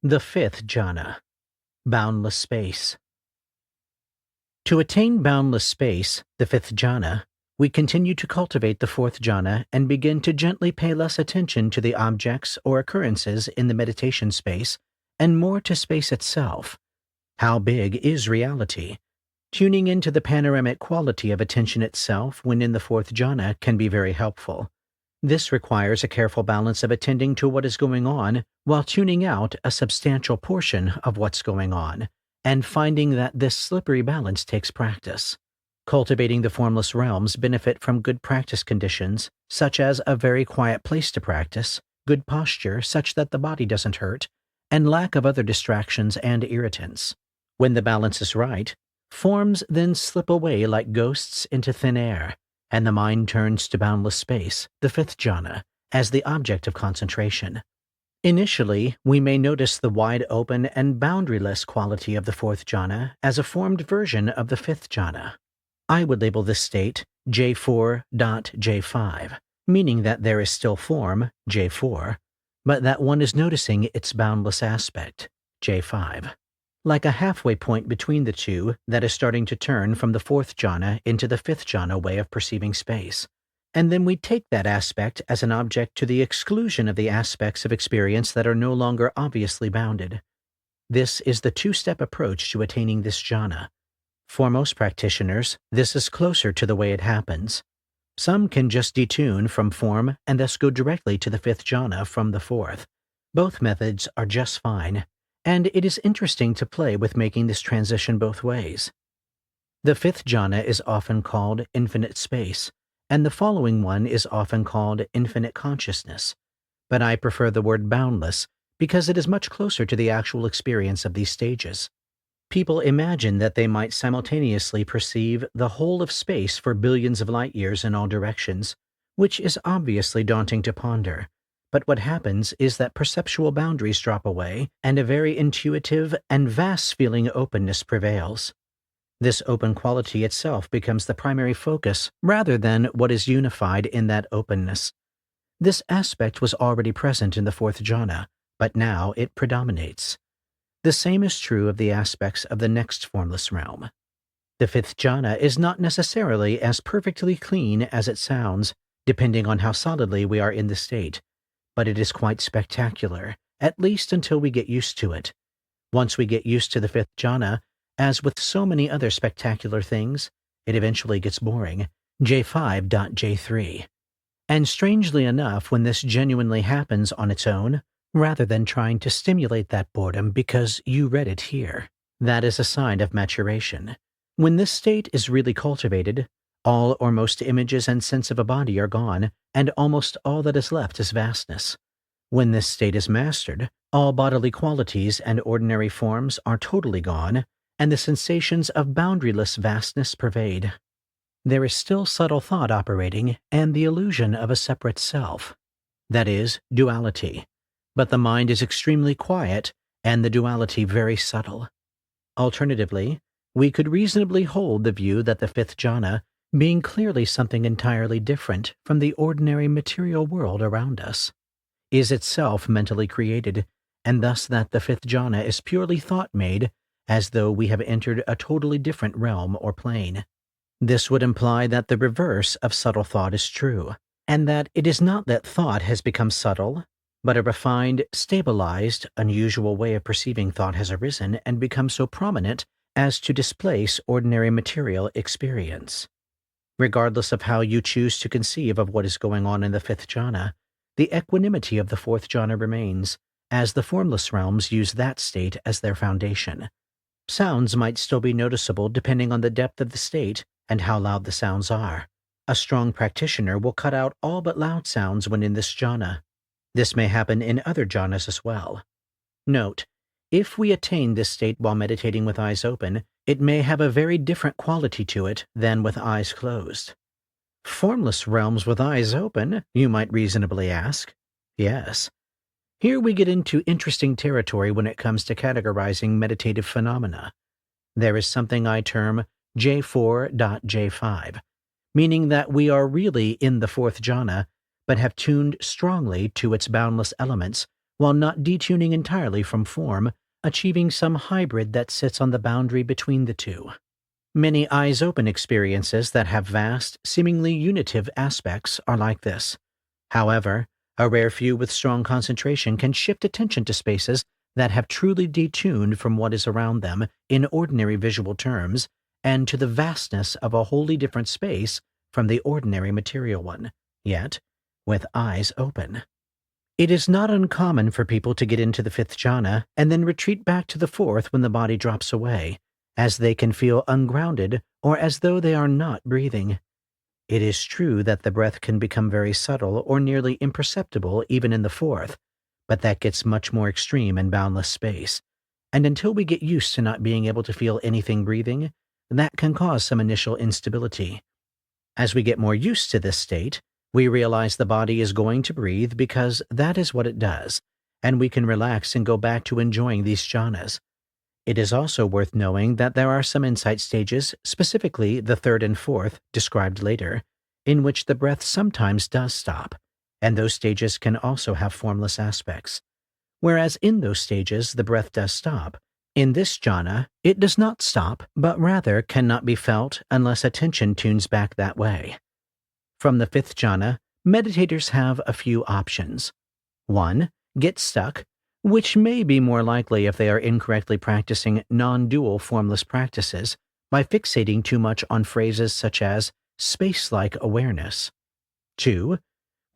The fifth jhana, boundless space. To attain boundless space, the fifth jhana, we continue to cultivate the fourth jhana and begin to gently pay less attention to the objects or occurrences in the meditation space and more to space itself. How big is reality? Tuning into the panoramic quality of attention itself when in the fourth jhana can be very helpful. This requires a careful balance of attending to what is going on while tuning out a substantial portion of what's going on, and finding that this slippery balance takes practice. Cultivating the formless realms benefit from good practice conditions, such as a very quiet place to practice, good posture such that the body doesn't hurt, and lack of other distractions and irritants. When the balance is right, forms then slip away like ghosts into thin air, and the mind turns to boundless space, the fifth jhana, as the object of concentration. Initially, we may notice the wide open and boundaryless quality of the fourth jhana as a formed version of the fifth jhana. I would label this state J4.J5, meaning that there is still form, J4, but that one is noticing its boundless aspect, J5. Like a halfway point between the two that is starting to turn from the fourth jhana into the fifth jhana way of perceiving space. And then we take that aspect as an object to the exclusion of the aspects of experience that are no longer obviously bounded. This is the two-step approach to attaining this jhana. For most practitioners, this is closer to the way it happens. Some can just detune from form and thus go directly to the fifth jhana from the fourth. Both methods are just fine, and it is interesting to play with making this transition both ways. The fifth jhana is often called infinite space, and the following one is often called infinite consciousness, but I prefer the word boundless because it is much closer to the actual experience of these stages. People imagine that they might simultaneously perceive the whole of space for billions of light years in all directions, which is obviously daunting to ponder. But what happens is that perceptual boundaries drop away and a very intuitive and vast-feeling openness prevails. This open quality itself becomes the primary focus rather than what is unified in that openness. This aspect was already present in the fourth jhana, but now it predominates. The same is true of the aspects of the next formless realm. The fifth jhana is not necessarily as perfectly clean as it sounds, depending on how solidly we are in the state, but it is quite spectacular, at least until we get used to it. Once we get used to the fifth jhana, as with so many other spectacular things, it eventually gets boring, J5.J3. And strangely enough, when this genuinely happens on its own, rather than trying to stimulate that boredom because you read it here, that is a sign of maturation. When this state is really cultivated, all or most images and sense of a body are gone, and almost all that is left is vastness. When this state is mastered, all bodily qualities and ordinary forms are totally gone, and the sensations of boundaryless vastness pervade. There is still subtle thought operating and the illusion of a separate self, that is, duality, but the mind is extremely quiet and the duality very subtle. Alternatively, we could reasonably hold the view that the fifth jhana, being clearly something entirely different from the ordinary material world around us, is itself mentally created, and thus that the fifth jhana is purely thought-made, as though we have entered a totally different realm or plane. This would imply that the reverse of subtle thought is true, and that it is not that thought has become subtle, but a refined, stabilized, unusual way of perceiving thought has arisen and become so prominent as to displace ordinary material experience. Regardless of how you choose to conceive of what is going on in the fifth jhana, the equanimity of the fourth jhana remains, as the formless realms use that state as their foundation. Sounds might still be noticeable depending on the depth of the state and how loud the sounds are. A strong practitioner will cut out all but loud sounds when in this jhana. This may happen in other jhanas as well. Note, if we attain this state while meditating with eyes open, it may have a very different quality to it than with eyes closed. Formless realms with eyes open, you might reasonably ask. Yes. Here we get into interesting territory when it comes to categorizing meditative phenomena. There is something I term J4.J5, meaning that we are really in the fourth jhana, but have tuned strongly to its boundless elements while not detuning entirely from form, achieving some hybrid that sits on the boundary between the two. Many eyes-open experiences that have vast, seemingly unitive aspects are like this. However, a rare few with strong concentration can shift attention to spaces that have truly detuned from what is around them in ordinary visual terms, and to the vastness of a wholly different space from the ordinary material one, yet with eyes open. It is not uncommon for people to get into the fifth jhana and then retreat back to the fourth when the body drops away, as they can feel ungrounded or as though they are not breathing. It is true that the breath can become very subtle or nearly imperceptible even in the fourth, but that gets much more extreme in boundless space. And until we get used to not being able to feel anything breathing, that can cause some initial instability. As we get more used to this state, we realize the body is going to breathe because that is what it does, and we can relax and go back to enjoying these jhanas. It is also worth knowing that there are some insight stages, specifically the third and fourth, described later, in which the breath sometimes does stop, and those stages can also have formless aspects. Whereas in those stages the breath does stop, in this jhana it does not stop, but rather cannot be felt unless attention tunes back that way. From the fifth jhana, meditators have a few options. 1. Get stuck, which may be more likely if they are incorrectly practicing non-dual formless practices by fixating too much on phrases such as space-like awareness. 2.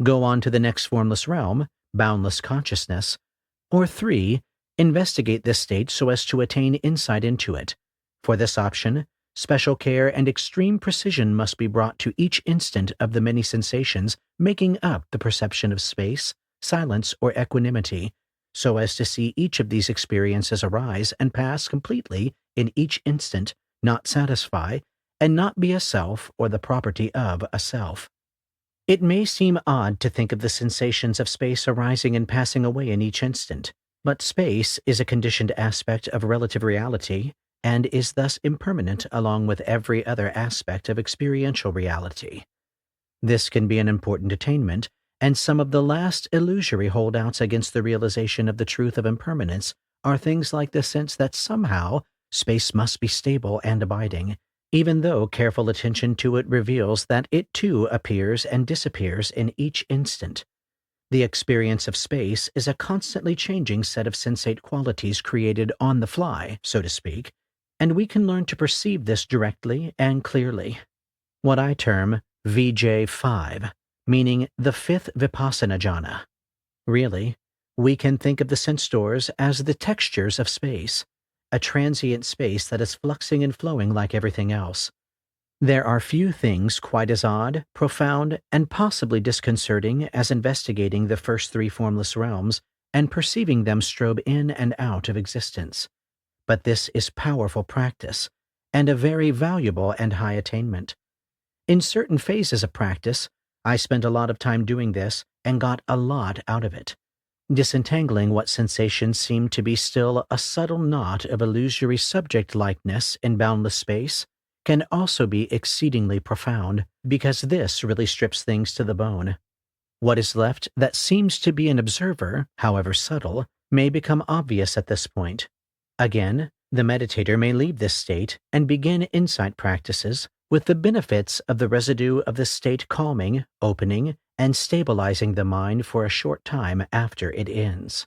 Go on to the next formless realm, boundless consciousness. Or 3. Investigate this state so as to attain insight into it. For this option, special care and extreme precision must be brought to each instant of the many sensations making up the perception of space, silence, or equanimity, so as to see each of these experiences arise and pass completely in each instant, not satisfy, and not be a self or the property of a self. It may seem odd to think of the sensations of space arising and passing away in each instant, but space is a conditioned aspect of relative reality and is thus impermanent along with every other aspect of experiential reality. This can be an important attainment, and some of the last illusory holdouts against the realization of the truth of impermanence are things like the sense that somehow space must be stable and abiding, even though careful attention to it reveals that it too appears and disappears in each instant. The experience of space is a constantly changing set of sensate qualities created on the fly, so to speak, and we can learn to perceive this directly and clearly. What I term VJ5, meaning the fifth vipassana jhana. Really, we can think of the sense doors as the textures of space, a transient space that is fluxing and flowing like everything else. There are few things quite as odd, profound, and possibly disconcerting as investigating the first three formless realms and perceiving them strobe in and out of existence. But this is powerful practice, and a very valuable and high attainment. In certain phases of practice, I spent a lot of time doing this and got a lot out of it. Disentangling what sensations seem to be still a subtle knot of illusory subject-likeness in boundless space can also be exceedingly profound, because this really strips things to the bone. What is left that seems to be an observer, however subtle, may become obvious at this point. Again, the meditator may leave this state and begin insight practices with the benefits of the residue of the state calming, opening, and stabilizing the mind for a short time after it ends.